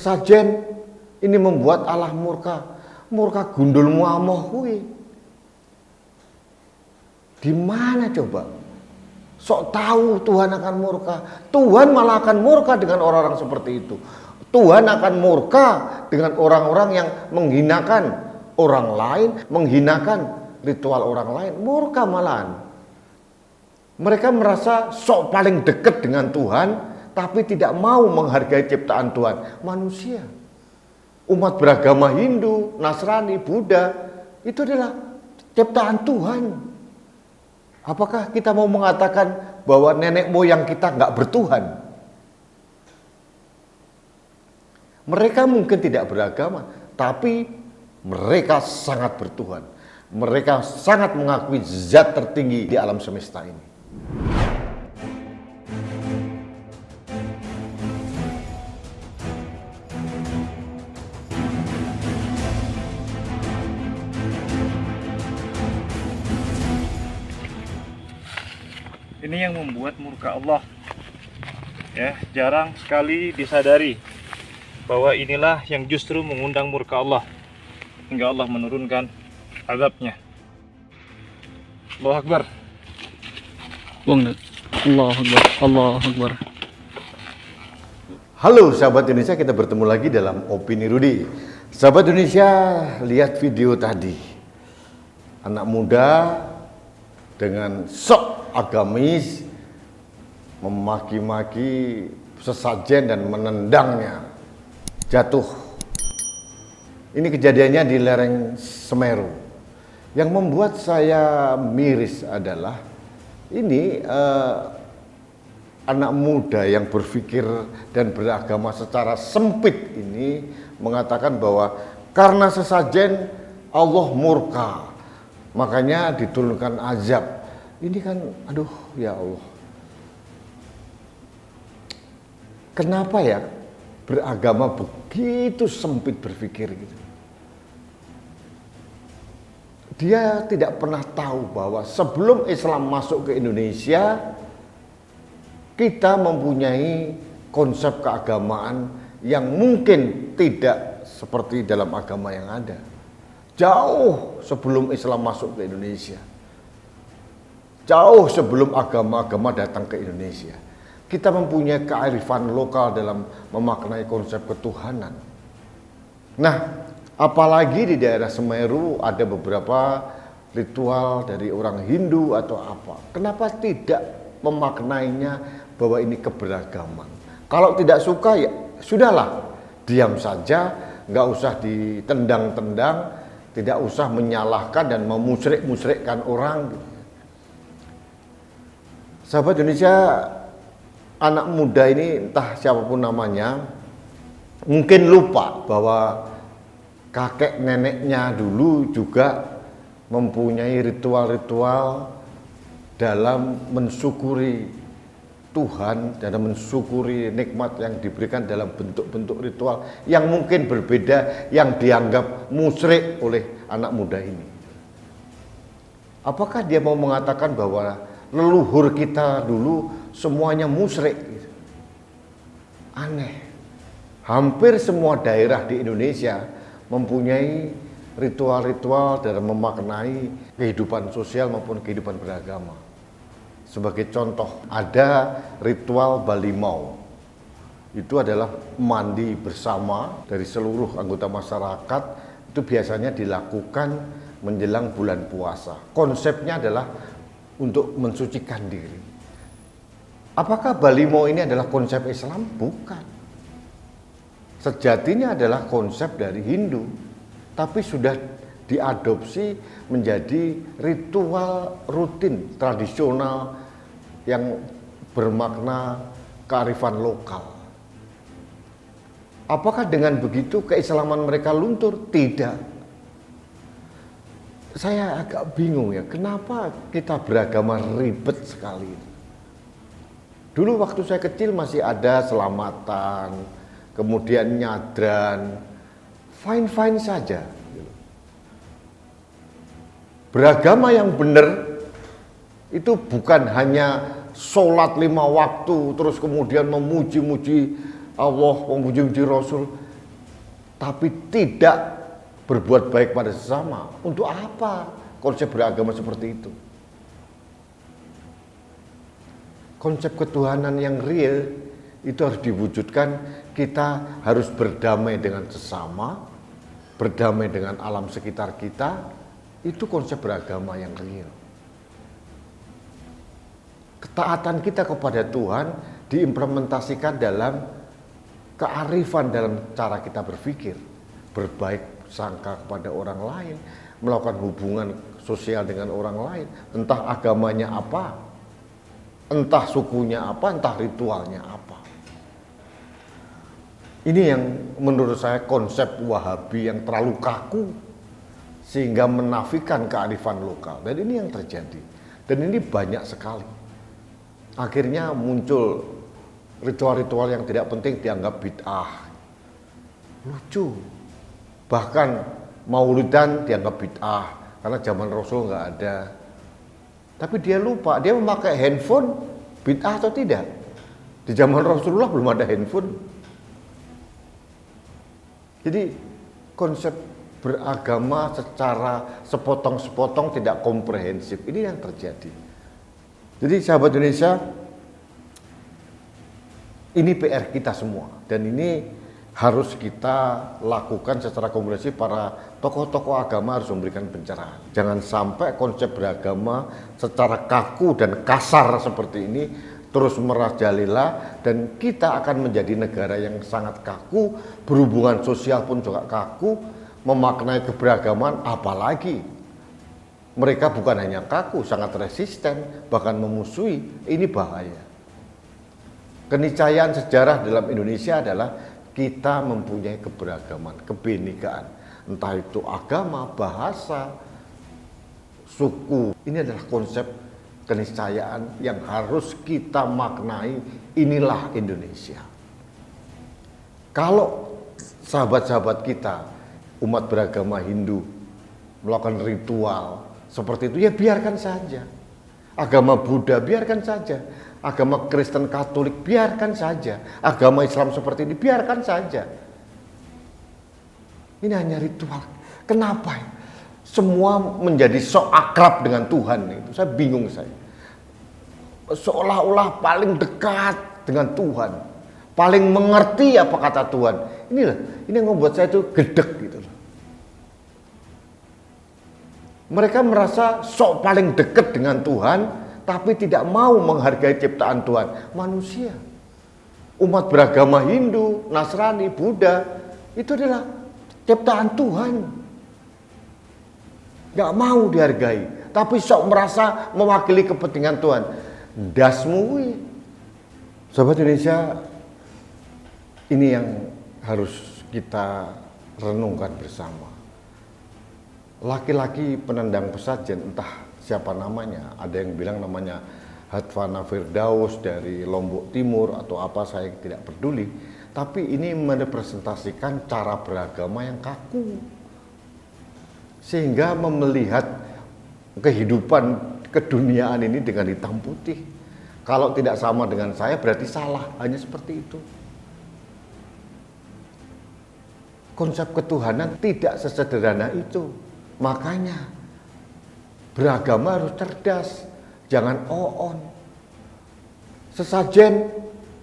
sesajen ini membuat Allah murka. Murka gundulmu amoh kuwi. Di mana coba? Sok tahu Tuhan akan murka. Tuhan malah akan murka dengan orang-orang seperti itu. Tuhan akan murka dengan orang-orang yang menghinakan orang lain, menghinakan ritual orang lain. Murka malahan. Mereka merasa sok paling dekat dengan Tuhan, tapi tidak mau menghargai ciptaan Tuhan, manusia. Umat beragama Hindu, Nasrani, Buddha, itu adalah ciptaan Tuhan. Apakah kita mau mengatakan bahwa nenek moyang kita nggak bertuhan? Mereka mungkin tidak beragama, tapi mereka sangat bertuhan. Mereka sangat mengakui zat tertinggi di alam semesta ini. Ini yang membuat murka Allah. Ya, jarang sekali disadari bahwa inilah yang justru mengundang murka Allah hingga Allah menurunkan azabnya. Allahu Akbar. Allahu Akbar. Allahu Akbar. Halo sahabat Indonesia, kita bertemu lagi dalam Opini Rudi. Sahabat Indonesia, lihat video tadi. Anak muda dengan sok agamis memaki-maki sesajen dan menendangnya jatuh. Ini kejadiannya di lereng Semeru. Yang membuat saya miris adalah ini anak muda yang berpikir dan beragama secara sempit ini mengatakan bahwa karena sesajen Allah murka, makanya diturunkan azab. Ini kan, aduh ya Allah. Kenapa ya beragama begitu sempit berpikir gitu? Dia tidak pernah tahu bahwa sebelum Islam masuk ke Indonesia, kita mempunyai konsep keagamaan yang mungkin tidak seperti dalam agama yang ada. Jauh sebelum Islam masuk ke Indonesia. Jauh sebelum agama-agama datang ke Indonesia, kita mempunyai kearifan lokal dalam memaknai konsep ketuhanan. Nah, apalagi di daerah Semeru ada beberapa ritual dari orang Hindu atau apa. Kenapa tidak memaknainya bahwa ini keberagaman? Kalau tidak suka ya sudahlah, diam saja, nggak usah ditendang-tendang, tidak usah menyalahkan dan memusyrik-musyrikkan orang. Sahabat Indonesia, anak muda ini entah siapapun namanya, mungkin lupa bahwa kakek neneknya dulu juga mempunyai ritual-ritual dalam mensyukuri Tuhan dan mensyukuri nikmat yang diberikan dalam bentuk-bentuk ritual yang mungkin berbeda, yang dianggap musyrik oleh anak muda ini. Apakah dia mau mengatakan bahwa leluhur kita dulu semuanya musyrik? Aneh. Hampir semua daerah di Indonesia mempunyai ritual-ritual dalam memaknai kehidupan sosial maupun kehidupan beragama. Sebagai contoh, ada ritual Balimau. Itu adalah mandi bersama dari seluruh anggota masyarakat. Itu biasanya dilakukan menjelang bulan puasa. Konsepnya adalah untuk mensucikan diri. Apakah Balimau ini adalah konsep Islam? Bukan. Sejatinya adalah konsep dari Hindu, tapi sudah diadopsi menjadi ritual rutin, tradisional yang bermakna kearifan lokal. Apakah dengan begitu keislaman mereka luntur? Tidak. Saya agak bingung ya, kenapa kita beragama ribet sekali. Dulu waktu saya kecil masih ada selamatan, kemudian nyadran, fine-fine saja. Beragama yang benar itu bukan hanya sholat 5 waktu, terus kemudian memuji-muji Allah, memuji-muji Rasul. tapi tidak berbuat baik pada sesama. Untuk apa konsep beragama seperti itu? Konsep ketuhanan yang real itu harus diwujudkan. Kita harus berdamai dengan sesama, berdamai dengan alam sekitar kita. Itu konsep beragama yang real. Ketaatan kita kepada Tuhan diimplementasikan dalam kearifan dalam cara kita berpikir, berbaik sangka kepada orang lain, melakukan hubungan sosial dengan orang lain, entah agamanya apa, entah sukunya apa, entah ritualnya apa. Ini yang menurut saya konsep Wahabi yang terlalu kaku sehingga menafikan kearifan lokal. Dan ini yang terjadi. Dan ini banyak sekali. Akhirnya muncul ritual-ritual yang tidak penting dianggap bid'ah. Lucu. Bahkan maulidan dianggap bid'ah karena zaman Rasul nggak ada. Tapi dia lupa, dia memakai handphone bid'ah atau tidak? Di zaman Rasulullah belum ada handphone. Jadi konsep beragama secara sepotong-sepotong tidak komprehensif. Ini yang terjadi. Jadi sahabat Indonesia, ini PR kita semua. Dan ini harus kita lakukan secara komprehensif. Para tokoh-tokoh agama harus memberikan pencerahan. Jangan sampai konsep beragama secara kaku dan kasar seperti ini terus merajalela, dan kita akan menjadi negara yang sangat kaku, berhubungan sosial pun juga kaku, memaknai keberagaman apalagi. Mereka bukan hanya kaku, sangat resisten, bahkan memusuhi. Ini bahaya. Keniscayaan sejarah dalam Indonesia adalah kita mempunyai keberagaman, kebinekaan. Entah itu agama, bahasa, suku. Ini adalah konsep keniscayaan yang harus kita maknai. Inilah Indonesia. Kalau sahabat-sahabat kita, umat beragama Hindu, melakukan ritual seperti itu, ya biarkan saja. Agama Buddha, biarkan saja. Agama Kristen Katolik, biarkan saja. Agama Islam seperti ini, biarkan saja. Ini hanya ritual. Kenapa? Semua menjadi sok akrab dengan Tuhan itu. Saya bingung saya. Seolah-olah paling dekat dengan Tuhan, paling mengerti apa kata Tuhan. Inilah, ini yang membuat saya itu gedek gitu loh. Mereka merasa sok paling dekat dengan Tuhan, tapi tidak mau menghargai ciptaan Tuhan, manusia. Umat beragama Hindu, Nasrani, Buddha, itu adalah ciptaan Tuhan. Gak mau dihargai, tapi sok merasa mewakili kepentingan Tuhan. Dasmu, sahabat Indonesia, ini yang harus kita renungkan bersama. Laki-laki penendang pesajen, entah siapa namanya, ada yang bilang namanya Hatfana Firdaus dari Lombok Timur atau apa, saya tidak peduli. Tapi ini merepresentasikan cara beragama yang kaku, sehingga melihat kehidupan keduniaan ini dengan hitam putih. Kalau tidak sama dengan saya berarti salah, hanya seperti itu. Konsep ketuhanan tidak sesederhana itu. Makanya beragama harus cerdas, jangan on. Sesajen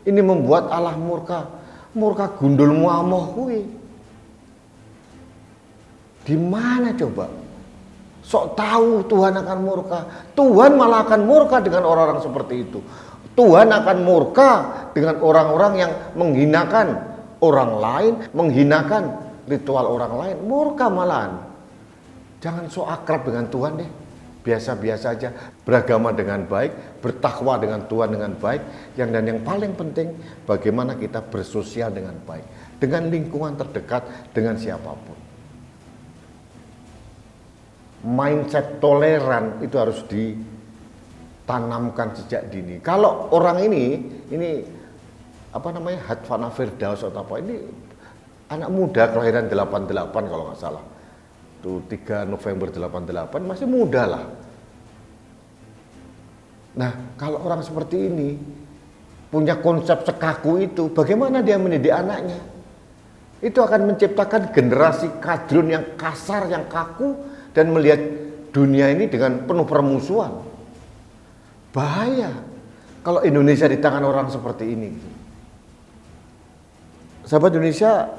ini membuat Allah murka. Murka gundul muamoh kuwi. Di mana coba? Sok tahu Tuhan akan murka. Tuhan malah akan murka dengan orang-orang seperti itu. Tuhan akan murka dengan orang-orang yang menghinakan orang lain, menghinakan ritual orang lain. Murka malahan. Jangan sok akrab dengan Tuhan deh. Biasa-biasa aja. Beragama dengan baik, bertakwa dengan Tuhan dengan baik. Dan yang paling penting, bagaimana kita bersosial dengan baik. Dengan lingkungan terdekat, dengan siapapun. Mindset toleran itu harus ditanamkan sejak dini. Kalau orang ini apa namanya, Hatfana Firdaus atau apa, ini anak muda kelahiran 88 kalau nggak salah. Itu 3 November 88, masih muda lah. Nah, kalau orang seperti ini punya konsep sekaku itu, bagaimana dia mendidik anaknya? Itu akan menciptakan generasi kadrun yang kasar, yang kaku, dan melihat dunia ini dengan penuh permusuhan. Bahaya kalau Indonesia di tangan orang seperti ini. Sahabat Indonesia,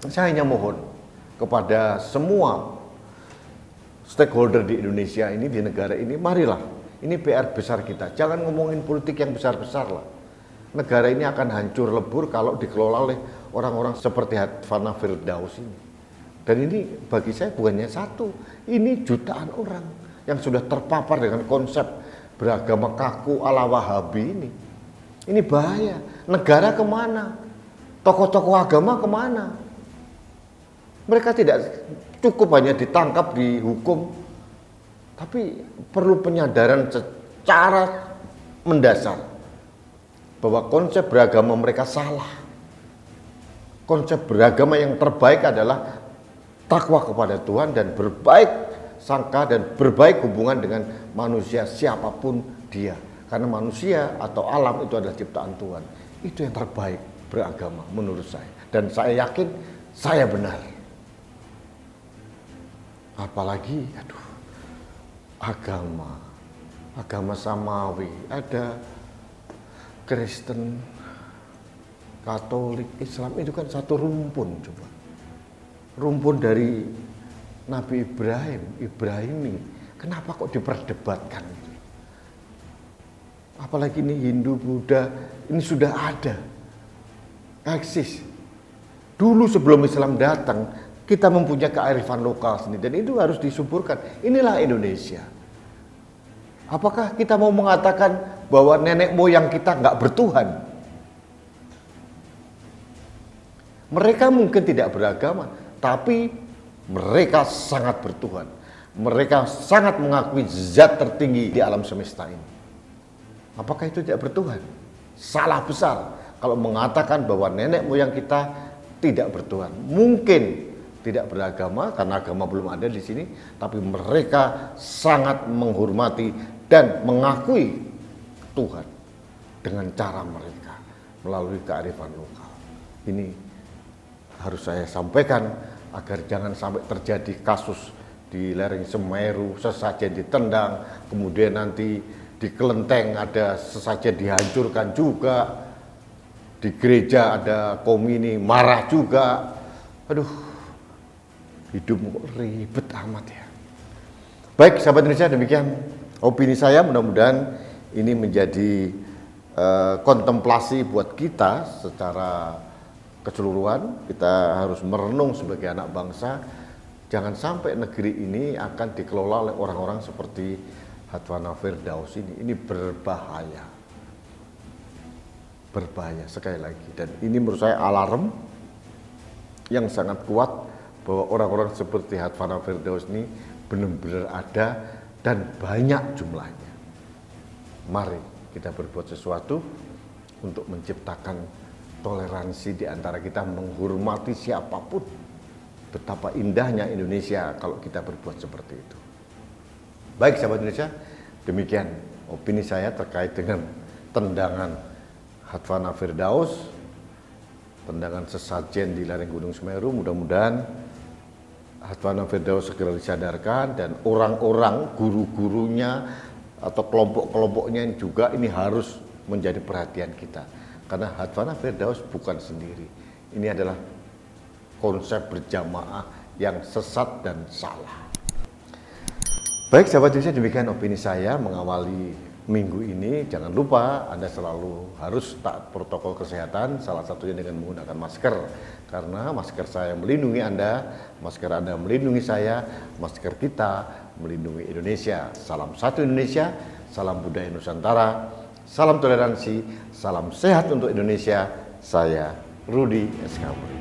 saya hanya mohon kepada semua stakeholder di Indonesia ini, di negara ini, marilah, ini PR besar kita. Jangan ngomongin politik yang besar-besar lah. Negara ini akan hancur lebur kalau dikelola oleh orang-orang seperti Hatvana Firdaus ini. Dan ini bagi saya bukannya satu, ini jutaan orang yang sudah terpapar dengan konsep beragama kaku ala Wahabi ini. Ini bahaya. Negara kemana? Tokoh-tokoh agama kemana? Mereka tidak cukup hanya ditangkap, dihukum, tapi perlu penyadaran secara mendasar bahwa konsep beragama mereka salah. Konsep beragama yang terbaik adalah takwa kepada Tuhan dan berbaik sangka dan berbaik hubungan dengan manusia siapapun dia. Karena manusia atau alam itu adalah ciptaan Tuhan. Itu yang terbaik beragama menurut saya. Dan saya yakin saya benar. Apalagi agama samawi, ada Kristen, Katolik, Islam, itu kan satu rumpun. Coba rumpun dari Nabi Ibrahim, kenapa kok diperdebatkan? Apalagi ini Hindu, Buddha, ini sudah ada, eksis. Dulu sebelum Islam datang, kita mempunyai kearifan lokal sendiri, dan itu harus disuburkan. Inilah Indonesia. Apakah kita mau mengatakan bahwa nenek moyang kita nggak bertuhan? Mereka mungkin tidak beragama, tapi mereka sangat bertuhan. Mereka sangat mengakui zat tertinggi di alam semesta ini. Apakah itu tidak bertuhan? Salah besar kalau mengatakan bahwa nenek moyang kita tidak bertuhan. Mungkin tidak beragama karena agama belum ada di sini, tapi mereka sangat menghormati dan mengakui Tuhan dengan cara mereka melalui kearifan lokal. Ini harus saya sampaikan agar jangan sampai terjadi kasus di lereng Semeru, sesajen ditendang, kemudian nanti di Kelenteng ada sesajen dihancurkan juga, di gereja ada komini marah juga. Aduh, hidup kok ribet amat ya. Baik sahabat Indonesia, demikian opini saya. Mudah-mudahan ini menjadi kontemplasi buat kita secara keseluruhan. Kita harus merenung sebagai anak bangsa, jangan sampai negeri ini akan dikelola oleh orang-orang seperti Hatvana Firdaus ini. Ini berbahaya, berbahaya sekali lagi. Dan ini menurut saya alarm yang sangat kuat bahwa orang-orang seperti Hatvana Firdaus ini benar-benar ada dan banyak jumlahnya. Mari kita berbuat sesuatu untuk menciptakan toleransi di antara kita, menghormati siapapun. Betapa indahnya Indonesia kalau kita berbuat seperti itu. Baik sahabat Indonesia, demikian opini saya terkait dengan tendangan Hatvana Firdaus, tendangan sesajen di lereng Gunung Semeru. Mudah-mudahan Hatvana Firdaus segera disadarkan dan orang-orang, guru-gurunya atau kelompok-kelompoknya juga ini harus menjadi perhatian kita. Karena Hatvana Firdaus bukan sendiri. Ini adalah konsep berjamaah yang sesat dan salah. Baik sahabat Indonesia, demikian opini saya mengawali minggu ini. Jangan lupa Anda selalu harus taat protokol kesehatan, salah satunya dengan menggunakan masker. Karena masker saya melindungi Anda, masker Anda melindungi saya, masker kita melindungi Indonesia. Salam satu Indonesia, salam budaya Nusantara, salam toleransi, salam sehat untuk Indonesia. Saya Rudi SK.